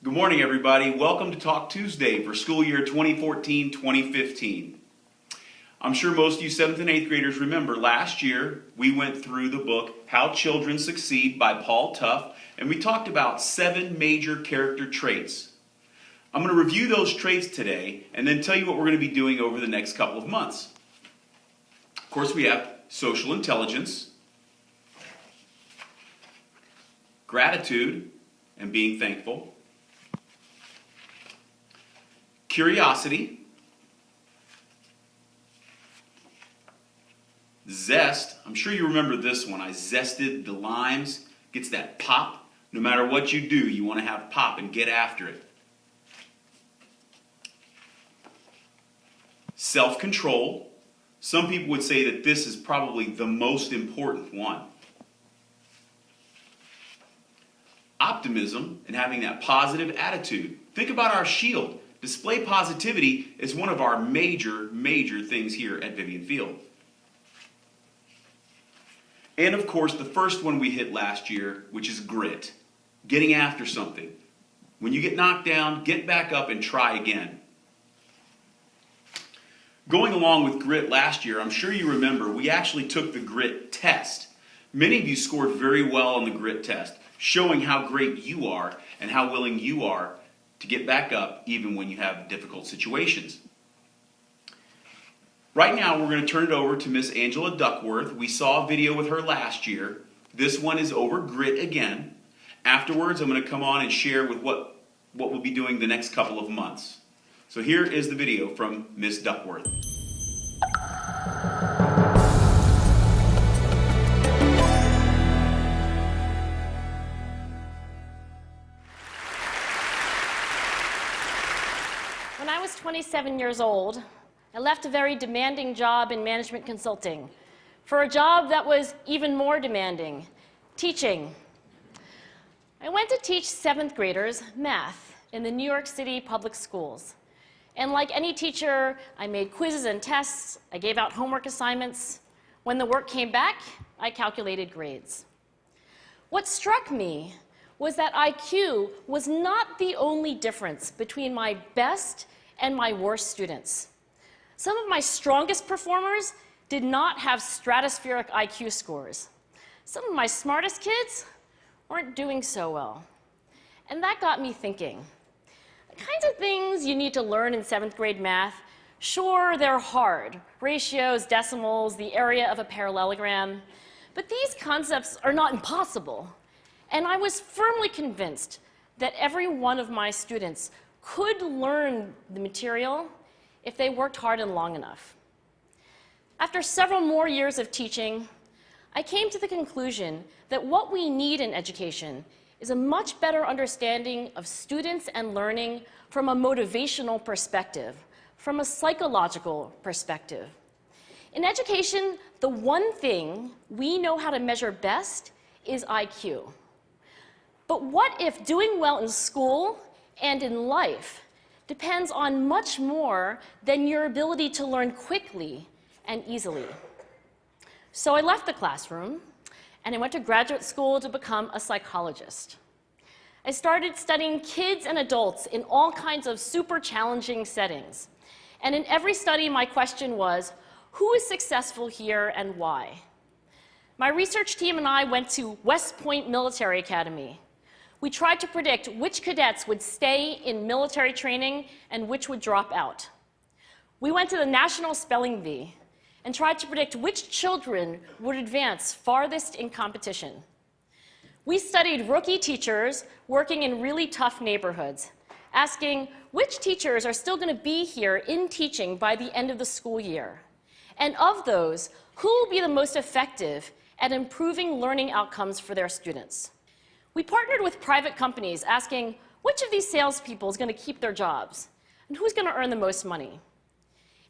Good morning, everybody. Welcome to Talk Tuesday for school year 2014-2015. I'm sure most of you 7th and 8th graders remember last year we went through the book How Children Succeed by Paul Tough, and we talked about 7 major character traits. I'm going to review those traits today and then tell you what we're going to be doing over the next couple of months. Of course, we have social intelligence, gratitude and being thankful, curiosity, zest. I'm sure you remember this one. I zested the limes. Gets that pop. No matter what you do, you want to have pop and get after it. Self-control. Some people would say that this is probably the most important one. Optimism and having that positive attitude. Think about our shield. Display positivity is one of our major things here at Vivian Field. And of course, the first one we hit last year, which is grit. Getting after something. When you get knocked down, get back up and try again. Going along with grit last year, I'm sure you remember, we actually took the grit test. Many of you scored very well on the grit test, showing how great you are and how willing you are to get back up even when you have difficult situations. Right now we're going to turn it over to Miss Angela Duckworth. We saw a video with her last year. This one is over grit again. Afterwards I'm going to come on and share with what we'll be doing the next couple of months. So here is the video from Miss Duckworth. When I was 27 years old, I left a very demanding job in management consulting for a job that was even more demanding, teaching. I went to teach 7th graders math in the New York City public schools. And like any teacher, I made quizzes and tests, I gave out homework assignments. When the work came back, I calculated grades. What struck me was that IQ was not the only difference between my best and my worst students. Some of my strongest performers did not have stratospheric IQ scores. Some of my smartest kids weren't doing so well. And that got me thinking. The kinds of things you need to learn in 7th grade math, sure, they're hard. Ratios, decimals, the area of a parallelogram. But these concepts are not impossible. And I was firmly convinced that every one of my students could learn the material if they worked hard and long enough. After several more years of teaching, I came to the conclusion that what we need in education is a much better understanding of students and learning from a motivational perspective, from a psychological perspective. In education, the one thing we know how to measure best is IQ. But what if doing well in school and in life depends on much more than your ability to learn quickly and easily? So I left the classroom and I went to graduate school to become a psychologist. I started studying kids and adults in all kinds of super challenging settings. And in every study, my question was, who is successful here and why? My research team and I went to West Point Military Academy. We tried to predict which cadets would stay in military training and which would drop out. We went to the National Spelling Bee and tried to predict which children would advance farthest in competition. We studied rookie teachers working in really tough neighborhoods, asking which teachers are still going to be here in teaching by the end of the school year. And of those, who will be the most effective at improving learning outcomes for their students? We partnered with private companies asking which of these salespeople is going to keep their jobs and who's going to earn the most money.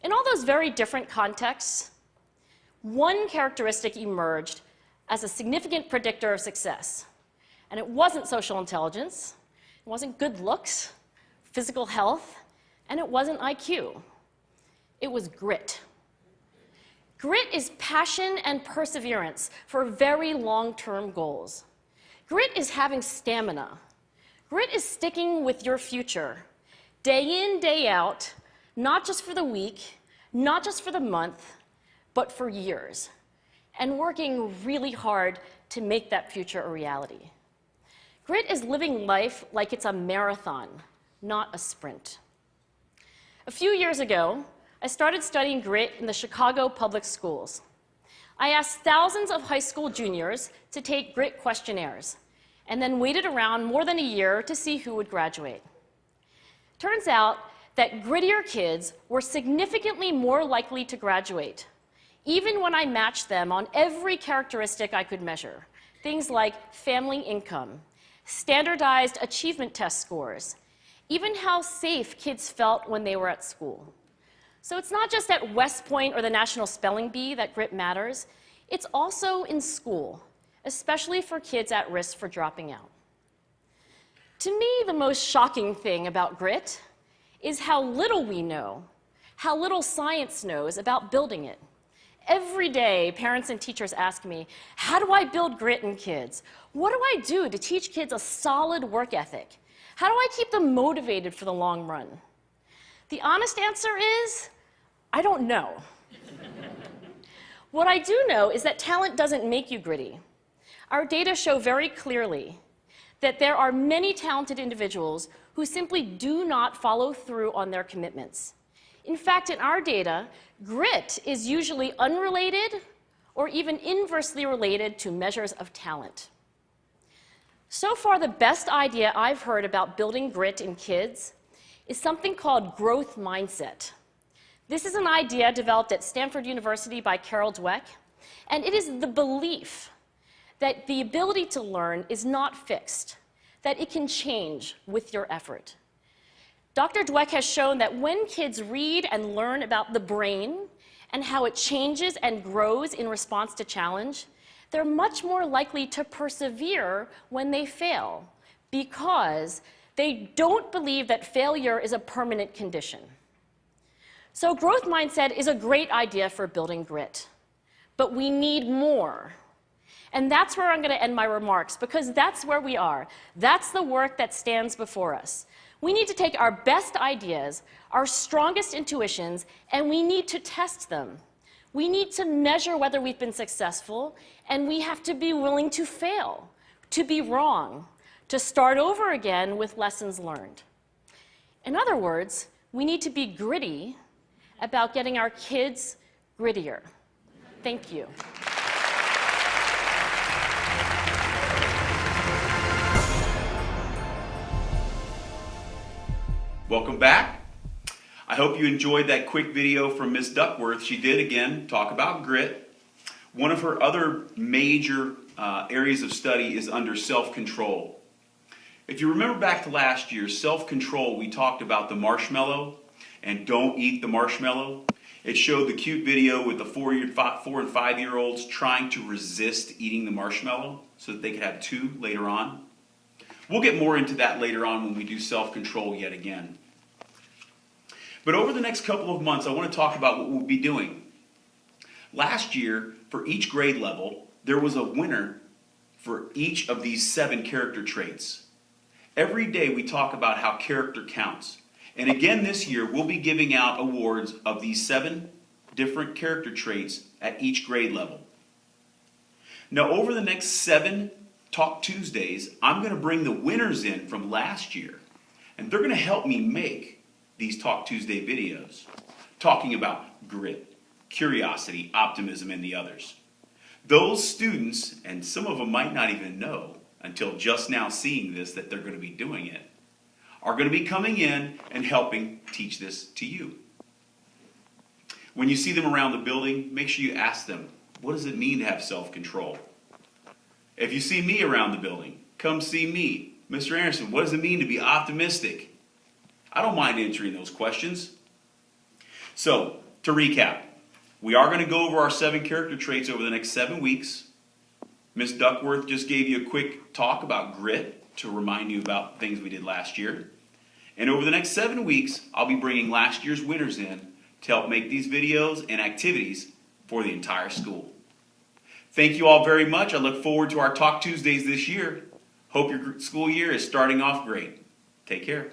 In all those very different contexts, one characteristic emerged as a significant predictor of success. And it wasn't social intelligence, it wasn't good looks, physical health, and it wasn't IQ. It was grit. Grit is passion and perseverance for very long-term goals. Grit is having stamina. Grit is sticking with your future, day in, day out, not just for the week, not just for the month, but for years, and working really hard to make that future a reality. Grit is living life like it's a marathon, not a sprint. A few years ago, I started studying grit in the Chicago public schools. I asked thousands of high school juniors to take grit questionnaires, and then waited around more than a year to see who would graduate. Turns out that grittier kids were significantly more likely to graduate, even when I matched them on every characteristic I could measure, things like family income, standardized achievement test scores, even how safe kids felt when they were at school. So it's not just at West Point or the National Spelling Bee that grit matters, it's also in school, especially for kids at risk for dropping out. To me, the most shocking thing about grit is how little we know, how little science knows about building it. Every day, parents and teachers ask me, how do I build grit in kids? What do I do to teach kids a solid work ethic? How do I keep them motivated for the long run? The honest answer is, I don't know. What I do know is that talent doesn't make you gritty. Our data show very clearly that there are many talented individuals who simply do not follow through on their commitments. In fact, in our data, grit is usually unrelated or even inversely related to measures of talent. So far, the best idea I've heard about building grit in kids is something called growth mindset. This is an idea developed at Stanford University by Carol Dweck, and it is the belief that the ability to learn is not fixed, that it can change with your effort. Dr. Dweck has shown that when kids read and learn about the brain and how it changes and grows in response to challenge, they're much more likely to persevere when they fail because they don't believe that failure is a permanent condition. So growth mindset is a great idea for building grit, but we need more. And that's where I'm going to end my remarks, because that's where we are. That's the work that stands before us. We need to take our best ideas, our strongest intuitions, and we need to test them. We need to measure whether we've been successful, and we have to be willing to fail, to be wrong, to start over again with lessons learned. In other words, we need to be gritty about getting our kids grittier. Thank you. Welcome back. I hope you enjoyed that quick video from Ms. Duckworth. She did, again, talk about grit. One of her other major areas of study is under self-control. If you remember back to last year, self-control, we talked about the marshmallow and don't eat the marshmallow. It showed the cute video with the 4 and 5-year-olds trying to resist eating the marshmallow so that they could have 2 later on. We'll get more into that later on when we do self-control yet again. But over the next couple of months, I want to talk about what we'll be doing. Last year, for each grade level, there was a winner for each of these 7 character traits. Every day we talk about how character counts. And again this year, we'll be giving out awards of these 7 different character traits at each grade level. Now, over the next 7 Talk Tuesdays, I'm going to bring the winners in from last year. And they're going to help me make these Talk Tuesday videos, talking about grit, curiosity, optimism, and the others. Those students, and some of them might not even know until just now seeing this that they're going to be doing it, are going to be coming in and helping teach this to you. When you see them around the building, make sure you ask them, what does it mean to have self-control? If you see me around the building, come see me. Mr. Anderson, what does it mean to be optimistic? I don't mind answering those questions. So, to recap, we are going to go over our 7 character traits over the next 7 weeks. Ms. Duckworth just gave you a quick talk about grit to remind you about things we did last year. And over the next 7 weeks, I'll be bringing last year's winners in to help make these videos and activities for the entire school. Thank you all very much. I look forward to our Talk Tuesdays this year. Hope your school year is starting off great. Take care.